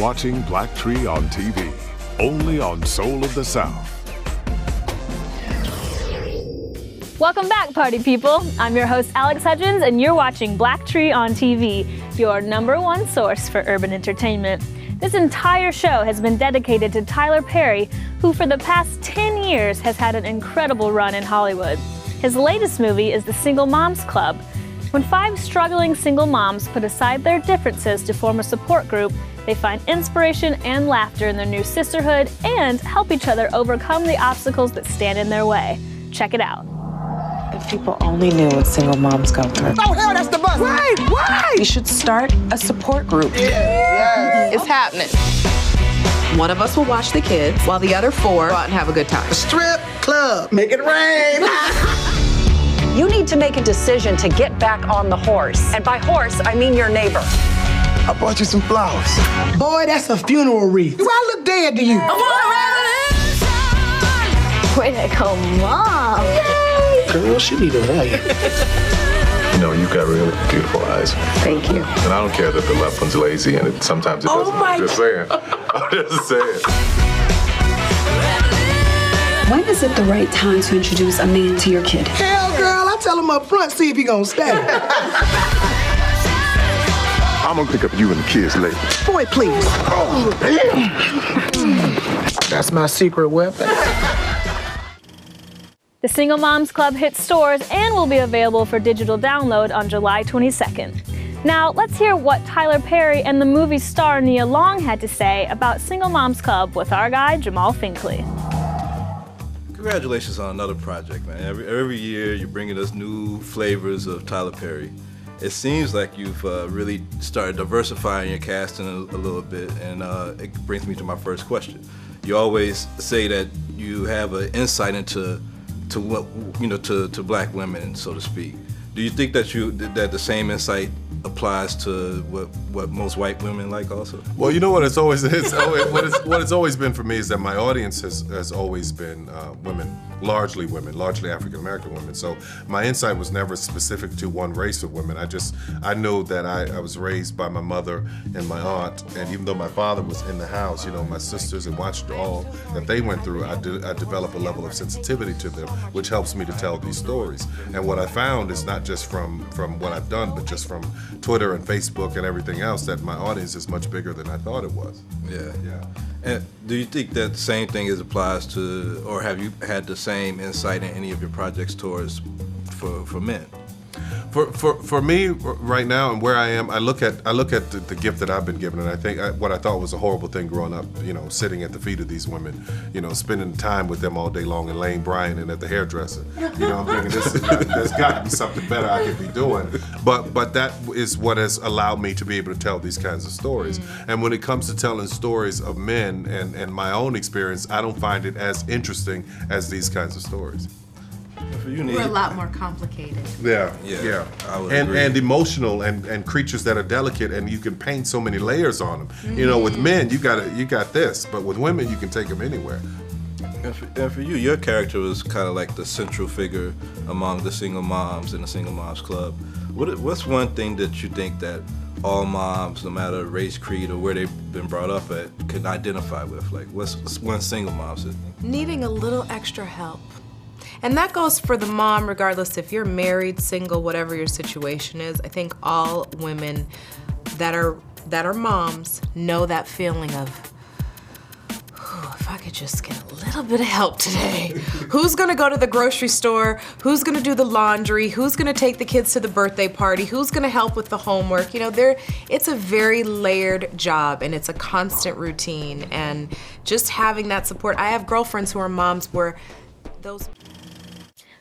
watching BLACKTREE on TV, only on Soul of the South. Welcome back, party people. I'm your host, Alex Hudgens, and you're watching BLACKTREE on TV, your #1 source for urban entertainment. This entire show has been dedicated to Tyler Perry, who for the past 10 years has had an incredible run in Hollywood. His latest movie is The Single Moms Club. When 5 struggling single moms put aside their differences to form a support group, they find inspiration and laughter in their new sisterhood and help each other overcome the obstacles that stand in their way. Check it out. If people only knew what single moms go through. Oh, hell, that's the bus. Right. You should start a support group. Yeah. It's happening. One of us will watch the kids while the other 4 go out and have a good time. Strip club. Make it rain. You need to make a decision to get back on the horse. And by horse, I mean your neighbor. I bought you some flowers. Boy, that's a funeral wreath. Do I look dead to you? Way to go, Mom. Girl, she need a hug. You know, you've got really beautiful eyes. Thank you. And I don't care that the left one's lazy and sometimes it doesn't. my I'm just saying. I'm just saying. When is it the right time to introduce a man to your kid? Hell, girl, I tell him up front, see if he gonna stay. I'm gonna pick up you and the kids later. Boy, please. Oh, damn. That's my secret weapon. The Single Moms Club hits stores and will be available for digital download on July 22nd. Now, let's hear what Tyler Perry and the movie star Nia Long had to say about Single Moms Club with our guy, Jamal Finkley. Congratulations on another project, man. Every year you're bringing us new flavors of Tyler Perry. It seems like you've really started diversifying your casting a little bit, and it brings me to my first question. You always say that you have an insight into what, you know, to black women, so to speak. Do you think that the same insight applies to what most white women like also? Well, you know what it's always been for me is that my audience has always been women, largely African American women. So my insight was never specific to one race of women. I know that I was raised by my mother and my aunt, and even though my father was in the house, you know, my sisters, and watched all that they went through, I develop a level of sensitivity to them, which helps me to tell these stories. And what I found is not just from what I've done, but just from Twitter and Facebook and everything else, that my audience is much bigger than I thought it was. Yeah. And do you think that the same thing applies to, or have you had the same insight in any of your projects towards for men? For me right now and where I am, I look at the gift that I've been given, and I think what I thought was a horrible thing growing up, you know, sitting at the feet of these women, you know, spending time with them all day long and laying Brian in at the hairdresser. You know, I'm thinking there's got to be something better I could be doing. But that is what has allowed me to be able to tell these kinds of stories. And when it comes to telling stories of men and my own experience, I don't find it as interesting as these kinds of stories. We're a lot more complicated. Yeah. I would agree. And emotional and creatures that are delicate, and you can paint so many layers on them. You know, with men, you got this, but with women, you can take them anywhere. And for you, your character was kind of like the central figure among the single moms in the Single Moms Club. What's one thing that you think that all moms, no matter race, creed, or where they've been brought up at, can identify with? Like, what's one single mom? Needing a little extra help. And that goes for the mom, regardless if you're married, single, whatever your situation is. I think all women that are moms know that feeling of, if I could just get a little bit of help today. Who's gonna go to the grocery store? Who's gonna do the laundry? Who's gonna take the kids to the birthday party? Who's gonna help with the homework? You know, it's a very layered job, and it's a constant routine. And just having that support. I have girlfriends who are moms where those...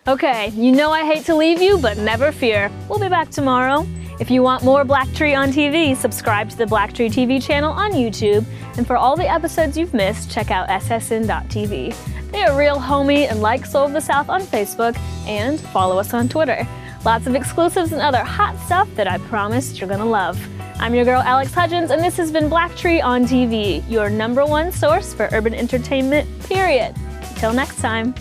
Okay, you know I hate to leave you, but never fear. We'll be back tomorrow. If you want more BLACKTREE on TV, subscribe to the BLACKTREE TV channel on YouTube. And for all the episodes you've missed, check out ssn.tv. They are real homie and like Soul of the South on Facebook, and follow us on Twitter. Lots of exclusives and other hot stuff that I promise you're gonna love. I'm your girl Alex Hudgens, and this has been BLACKTREE on TV, your #1 source for urban entertainment, period. Until next time.